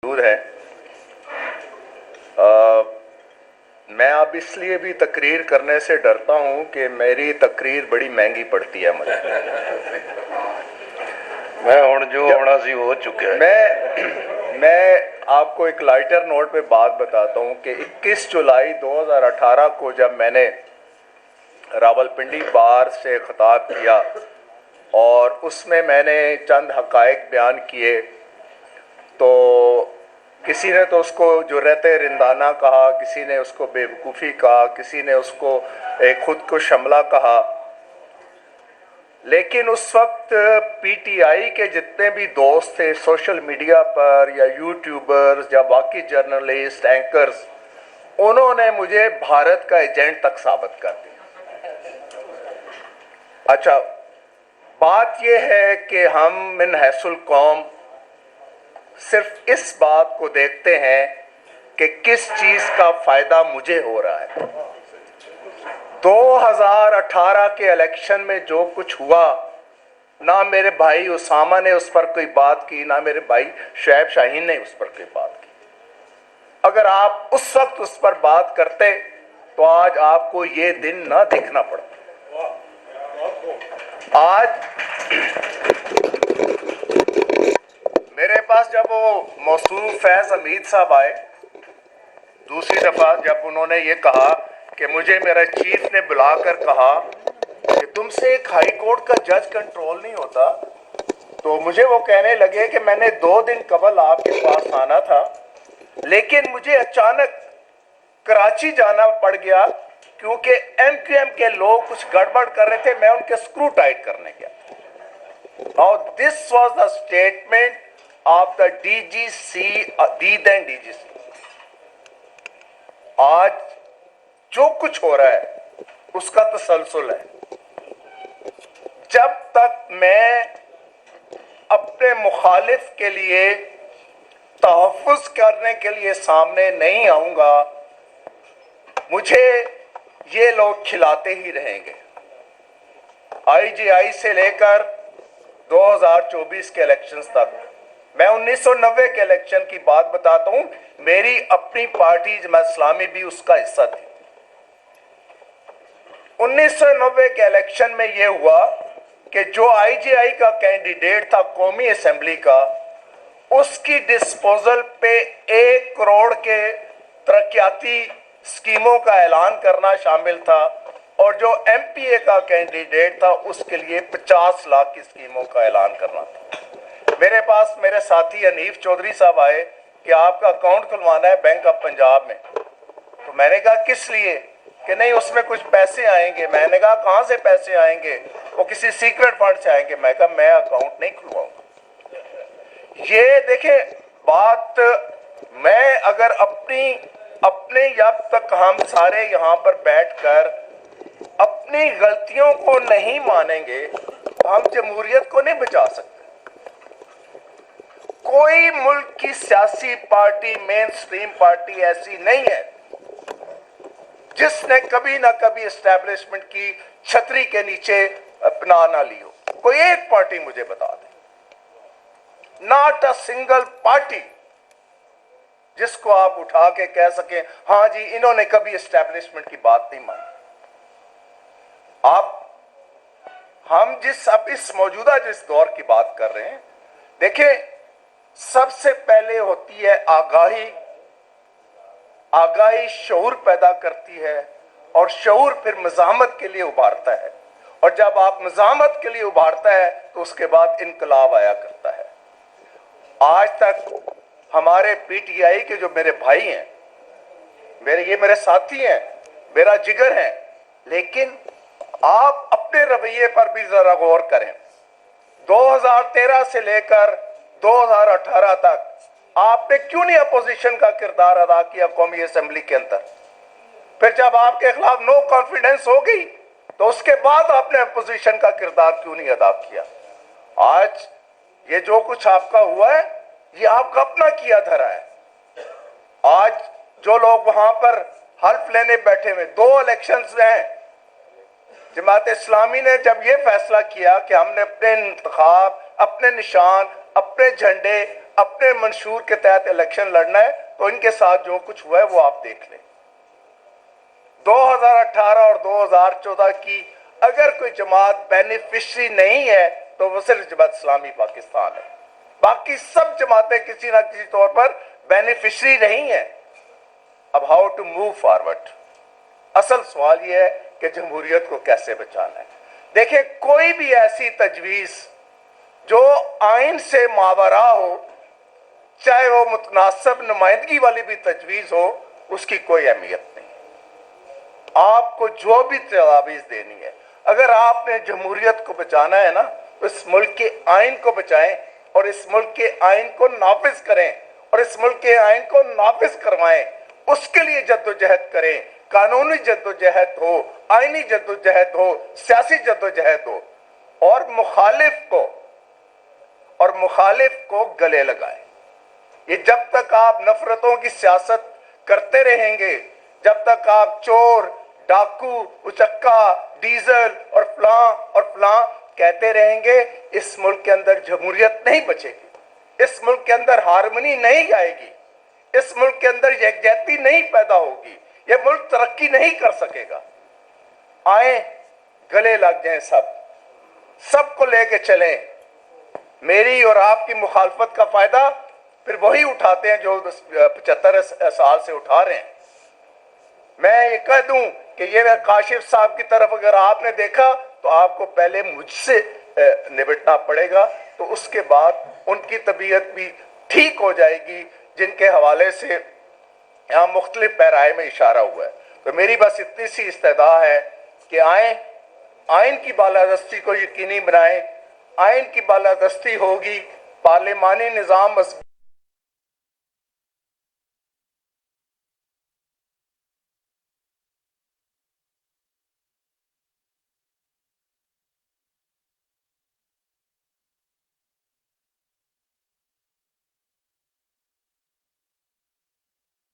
موجود ہے۔ میں اب اس لیے بھی تقریر کرنے سے ڈرتا ہوں کہ میری تقریر بڑی مہنگی پڑتی ہے مجھے۔ میں ہوں جو ہونا سی ہو چکا ہے۔ میں آپ کو ایک لائٹر نوٹ پہ بات بتاتا ہوں کہ 21 جولائی 2018 کو جب میں نے راولپنڈی بار سے خطاب کیا اور اس میں نے چند حقائق بیان کیے، تو کسی نے تو اس کو جرأت رندانہ کہا، کسی نے اس کو بے وقوفی کہا، کسی نے اس کو ایک خود کو حملہ کہا، لیکن اس وقت پی ٹی آئی کے جتنے بھی دوست تھے سوشل میڈیا پر یا یوٹیوبرز یا باقی جرنلسٹ اینکرز، انہوں نے مجھے بھارت کا ایجنٹ تک ثابت کر دیا۔ اچھا، بات یہ ہے کہ ہم من حیث القوم صرف اس بات کو دیکھتے ہیں کہ کس چیز کا فائدہ مجھے ہو رہا ہے۔ 2018 کے الیکشن میں جو کچھ ہوا، نہ میرے بھائی اسامہ نے اس پر کوئی بات کی، نہ میرے بھائی شعیب شاہین نے اس پر کوئی بات کی۔ اگر آپ اس وقت اس پر بات کرتے تو آج آپ کو یہ دن نہ دیکھنا پڑتا۔ آج میرے پاس جب وہ موصوف فیض حمید صاحب آئے دوسری دفعہ، جب انہوں نے یہ کہا کہ مجھے میرا چیف نے بلا کر کہا کہ تم سے ایک ہائی کورٹ کا جج کنٹرول نہیں ہوتا، تو مجھے وہ کہنے لگے کہ میں نے 2 دن قبل آپ کے پاس آنا تھا، لیکن مجھے اچانک کراچی جانا پڑ گیا کیونکہ ایم کیو ایم کے لوگ کچھ گڑبڑ کر رہے تھے، میں ان کے سکرو ٹائٹ کرنے گیا۔ Now this was the statement of the DGC, the then DGC۔ آج جو کچھ ہو رہا ہے اس کا تسلسل ہے۔ جب تک میں اپنے مخالف کے لیے تحفظ کرنے کے لیے سامنے نہیں آؤں گا، مجھے یہ لوگ کھلاتے ہی رہیں گے۔ آئی جی آئی سے لے کر 2024 کے الیکشنز تک، میں 1990 کے الیکشن کی بات بتاتا ہوں، میری اپنی پارٹی جماعت اسلامی بھی اس کا حصہ تھی۔ 1990 کے الیکشن میں یہ ہوا کہ جو آئی جی آئی کا کینڈیڈیٹ تھا قومی اسمبلی کا، اس کی ڈسپوزل پہ 1 کروڑ کے ترقیاتی اسکیموں کا اعلان کرنا شامل تھا، اور جو ایم پی اے کا کینڈیڈیٹ تھا اس کے لیے 50 لاکھ کی اسکیموں کا اعلان کرنا تھا۔ میرے پاس میرے ساتھی حنیف چودھری صاحب آئے کہ آپ کا اکاؤنٹ کھلوانا ہے بینک آف پنجاب میں، تو میں نے کہا کس لیے؟ کہ نہیں اس میں کچھ پیسے آئیں گے۔ میں نے کہا کہاں سے پیسے آئیں گے؟ وہ کسی سیکرٹ فنڈ سے آئیں گے۔ میں کہا میں اکاؤنٹ نہیں کھلواؤں گا۔ یہ دیکھیں بات، میں اگر اپنے جب تک ہم سارے یہاں پر بیٹھ کر اپنی غلطیوں کو نہیں مانیں گے، ہم جمہوریت کو نہیں بچا سکتے۔ کوئی ملک کی سیاسی پارٹی، مین سٹریم پارٹی ایسی نہیں ہے جس نے کبھی نہ کبھی اسٹیبلشمنٹ کی چھتری کے نیچے پناہ نہ لی ہو۔ کوئی ایک پارٹی مجھے بتا دے، ناٹ اے سنگل پارٹی جس کو آپ اٹھا کے کہہ سکیں ہاں جی انہوں نے کبھی اسٹیبلشمنٹ کی بات نہیں مانی۔ ہم اب اس موجودہ جس دور کی بات کر رہے ہیں، دیکھیں سب سے پہلے ہوتی ہے آگاہی شعور پیدا کرتی ہے، اور شعور پھر مزاحمت کے لیے ابھارتا ہے، اور جب آپ مزاحمت کے لیے ابھارتا ہے تو اس کے بعد انقلاب آیا کرتا ہے۔ آج تک ہمارے پی ٹی آئی کے جو میرے بھائی ہیں، یہ میرے ساتھی ہیں، میرا جگر ہیں، لیکن آپ اپنے رویے پر بھی ذرا غور کریں۔ 2013 سے لے کر 2018 تک آپ نے کیوں نہیں اپوزیشن کا کردار ادا کیا قومی اسمبلی کے اندر؟ پھر جب آپ کے خلاف نو کانفیڈنس ہو گئی تو اس کے بعد آپ نے اپوزیشن کا کردار کیوں نہیں ادا کیا؟ آج یہ جو کچھ آپ کا ہوا ہے یہ آپ کا اپنا کیا دھرا ہے۔ آج جو لوگ وہاں پر حلف لینے بیٹھے ہوئے، 2 الیکشنز ہیں، جماعت اسلامی نے جب یہ فیصلہ کیا کہ ہم نے اپنے انتخاب، اپنے نشان، اپنے جھنڈے اپنے منشور کے تحت الیکشن لڑنا ہے تو ان کے ساتھ جو کچھ ہوا ہے وہ آپ دیکھ لیں. 2018 اور 2014 کی اگر کوئی جماعت بینیفیشری نہیں ہے تو وہ صرف جماعت اسلامی پاکستان ہے. باقی سب جماعتیں کسی نہ کسی طور پر بینیفیشری نہیں ہیں. اب ہاؤ ٹو موو فارورڈ. اصل سوال یہ ہے کہ جمہوریت کو کیسے بچانا ہے. دیکھیں کوئی بھی ایسی تجویز جو آئین سے ماورا ہو, چاہے وہ متناسب نمائندگی والی بھی تجویز ہو, اس کی کوئی اہمیت نہیں. آپ کو جو بھی تجاویز دینی ہے, اگر آپ نے جمہوریت کو بچانا ہے نا تو اس ملک کے آئین کو بچائیں اور اس ملک کے آئین کو نافذ کریں اور اس ملک کے آئین کو نافذ کروائیں. اس کے لیے جدوجہد کریں. قانونی جدوجہد ہو, آئینی جدوجہد ہو, سیاسی جدوجہد ہو, اور مخالف کو گلے لگائیں. یہ جب تک آپ نفرتوں کی سیاست کرتے رہیں گے, جب تک آپ چور, ڈاکو, اچکا, ڈیزل اور فلاں کہتے رہیں گے, اس ملک کے اندر جمہوریت نہیں بچے گی. اس ملک کے اندر ہارمنی نہیں آئے گی. اس ملک کے اندر یکجہتی نہیں پیدا ہوگی. یہ ملک ترقی نہیں کر سکے گا. آئیں گلے لگ جائیں, سب کو لے کے چلیں. میری اور آپ کی مخالفت کا فائدہ پھر وہی اٹھاتے ہیں جو 75 سال سے اٹھا رہے ہیں. میں یہ کہہ دوں کہ یہ کاشف صاحب کی طرف اگر آپ نے دیکھا تو آپ کو پہلے مجھ سے نبٹنا پڑے گا, تو اس کے بعد ان کی طبیعت بھی ٹھیک ہو جائے گی, جن کے حوالے سے یہاں مختلف پیرائے میں اشارہ ہوا ہے. تو میری بس اتنی سی استدعا ہے کہ آئیں, آئین کی بالادستی کو یقینی بنائیں. آئین کی بالادستی ہوگی, پارلیمانی نظام